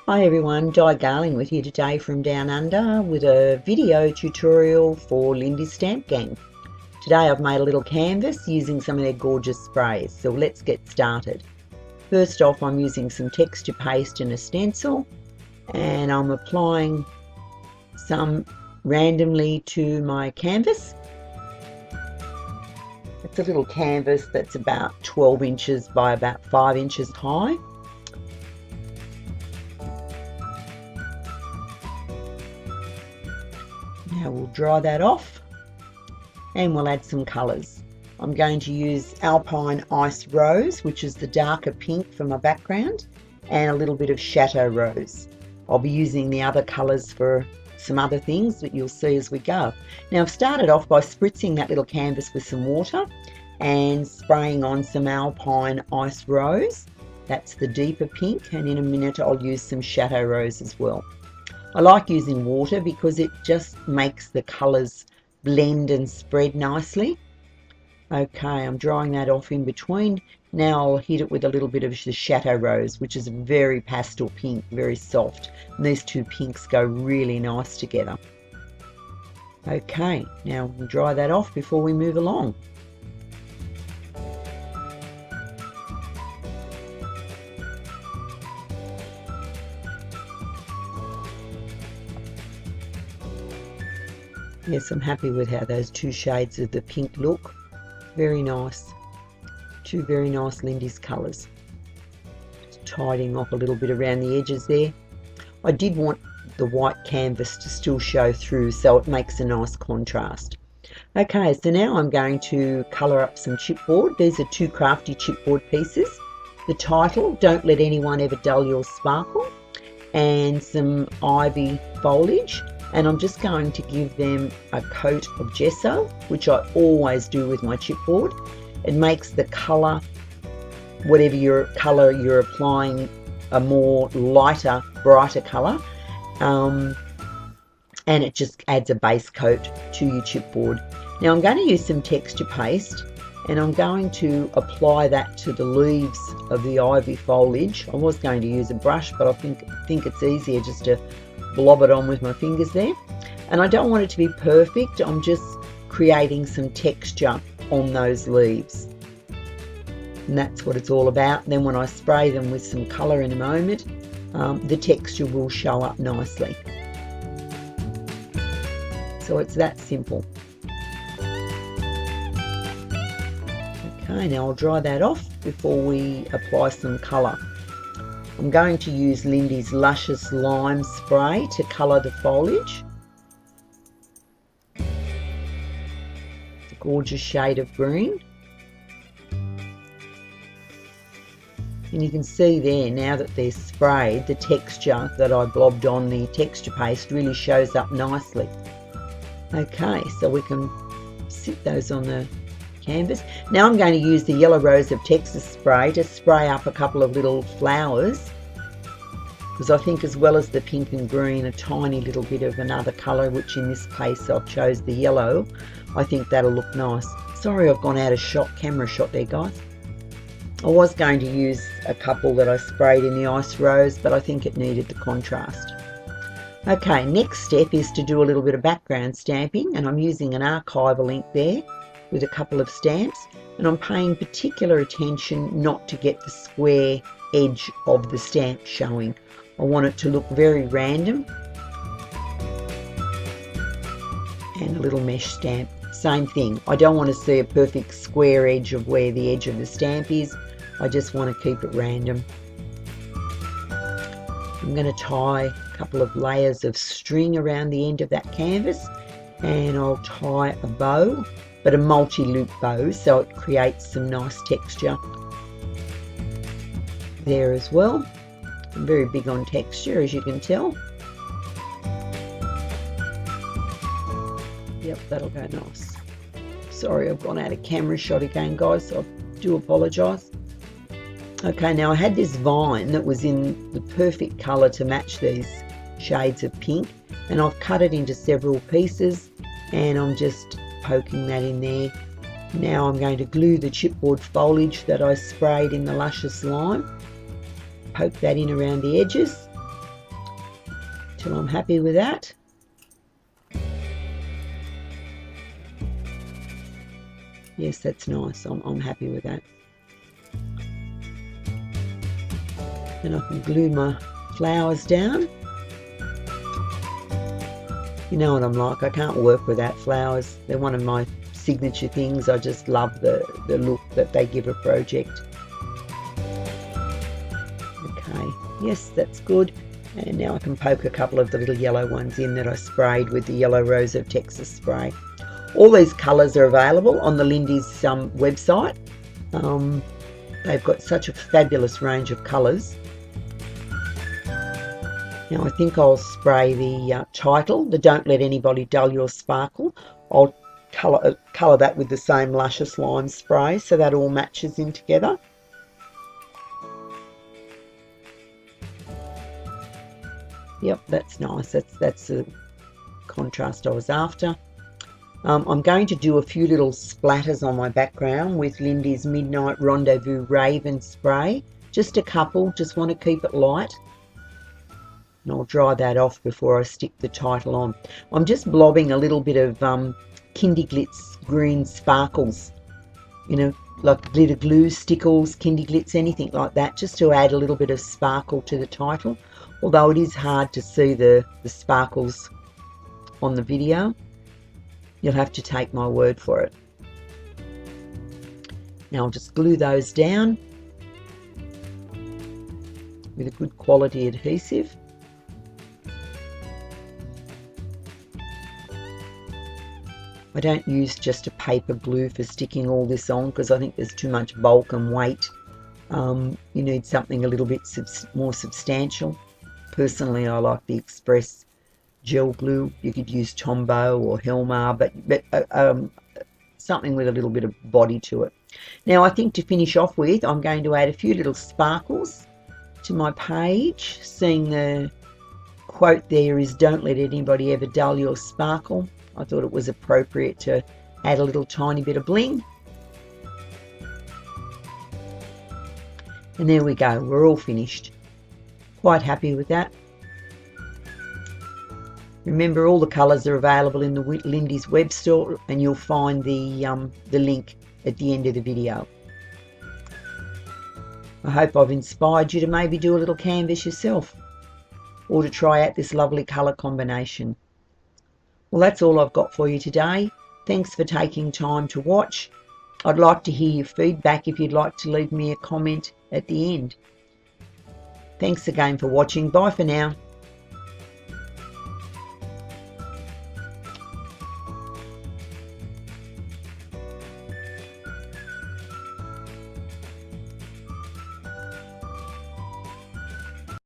Hi everyone, Garling with you today from Down Under with a video tutorial for Lindy's Stamp Gang. Today I've made a little canvas using some of their gorgeous sprays, so let's get started. First off, I'm using some texture paste and a stencil, and I'm applying some randomly to my canvas. It's a little canvas that's about 12 inches by about 5 inches high. Now we'll dry that off and we'll add some colours. I'm going to use Alpine Ice Rose, which is the darker pink for my background, and a little bit of Chateau Rose. I'll be using the other colours for some other things that you'll see as we go. Now I've started off by spritzing that little canvas with some water and spraying on some Alpine Ice Rose. That's the deeper pink, and in a minute I'll use some Chateau Rose as well. I like using water because it just makes the colours blend and spread nicely. Okay, I'm drying that off in between. Now I'll hit it with a little bit of the Chateau Rose, which is a very pastel pink, very soft. And these two pinks go really nice together. Okay, now we'll dry that off before we move along. Yes, I'm happy with how those two shades of the pink look. Very nice. Two very nice Lindy's colours. Just tidying off a little bit around the edges there. I did want the white canvas to still show through, so it makes a nice contrast. Okay, so now I'm going to colour up some chipboard. These are two crafty chipboard pieces. The title, Don't Let Anyone Ever Dull Your Sparkle, and some ivy foliage. And I'm just going to give them a coat of gesso, which I always do with my chipboard. It makes the colour, whatever your colour you're applying, a more lighter, brighter colour. And it just adds a base coat to your chipboard. Now I'm going to use some texture paste, and I'm going to apply that to the leaves of the ivy foliage. I was going to use a brush, but I think it's easier just to blob it on with my fingers there. And I don't want it to be perfect, I'm just creating some texture on those leaves, and that's what it's all about. And then when I spray them with some colour in a moment, the texture will show up nicely. So it's that simple. Okay, now I'll dry that off before we apply some colour. I'm going to use Lindy's Luscious Lime Spray to colour the foliage. It's a gorgeous shade of green. And you can see there, now that they're sprayed, the texture that I blobbed on the texture paste really shows up nicely. Okay, so we can sit those on the canvas. Now I'm going to use the Yellow Rose of Texas spray to spray up a couple of little flowers, because I think as well as the pink and green, a tiny little bit of another colour, which in this case I've chose the yellow. I think that'll look nice. Sorry I've gone out of camera shot there, guys. I was going to use a couple that I sprayed in the Ice Rose, but I think it needed the contrast. Okay, next step is to do a little bit of background stamping, and I'm using an archival ink there with a couple of stamps, and I'm paying particular attention not to get the square edge of the stamp showing. I want it to look very random. And a little mesh stamp, same thing. I don't want to see a perfect square edge of where the edge of the stamp is. I just want to keep it random. I'm going to tie a couple of layers of string around the end of that canvas, and I'll tie a bow, but a multi-loop bow, so it creates some nice texture there as well. I'm very big on texture, as you can tell. Yep, that'll go nice. Sorry, I've gone out of camera shot again, guys, so I do apologise. Okay, now I had this vine that was in the perfect colour to match these shades of pink, and I've cut it into several pieces, and I'm just poking that in there. Now I'm going to glue the chipboard foliage that I sprayed in the Luscious Lime. Poke that in around the edges, till I'm happy with that. Yes, that's nice. I'm happy with that. Then I can glue my flowers down. You know what I'm like, I can't work without flowers. They're one of my signature things. I just love the look that they give a project. Okay, yes, that's good. And now I can poke a couple of the little yellow ones in that I sprayed with the Yellow Rose of Texas spray. All these colours are available on the Lindy's website. They've got such a fabulous range of colours. Now I think I'll spray the title, the Don't Let Anybody Dull Your Sparkle. I'll colour that with the same Luscious Lime spray so that all matches in together. Yep, that's nice. That's the contrast I was after. I'm going to do a few little splatters on my background with Lindy's Midnight Rendezvous Raven spray. Just a couple, just want to keep it light. And I'll dry that off before I stick the title on. I'm just blobbing a little bit of Kindy Glitz green sparkles, you know, like glitter glue, stickles, Kindy Glitz, anything like that, just to add a little bit of sparkle to the title. Although it is hard to see the sparkles on the video, you'll have to take my word for it. Now I'll just glue those down with a good quality adhesive. I don't use just a paper glue for sticking all this on because I think there's too much bulk and weight. You need something a little bit more substantial. Personally, I like the Express gel glue. You could use Tombow or Helmar, but something with a little bit of body to it. Now I think to finish off with, I'm going to add a few little sparkles to my page. Seeing the quote there is, "Don't let anybody ever dull your sparkle." I thought it was appropriate to add a little tiny bit of bling. And there we go, we're all finished. Quite happy with that. Remember, all the colours are available in the Lindy's web store, and you'll find the link at the end of the video. I hope I've inspired you to maybe do a little canvas yourself, or to try out this lovely colour combination. Well, that's all I've got for you today. Thanks for taking time to watch. I'd like to hear your feedback if you'd like to leave me a comment at the end. Thanks again for watching. Bye for now.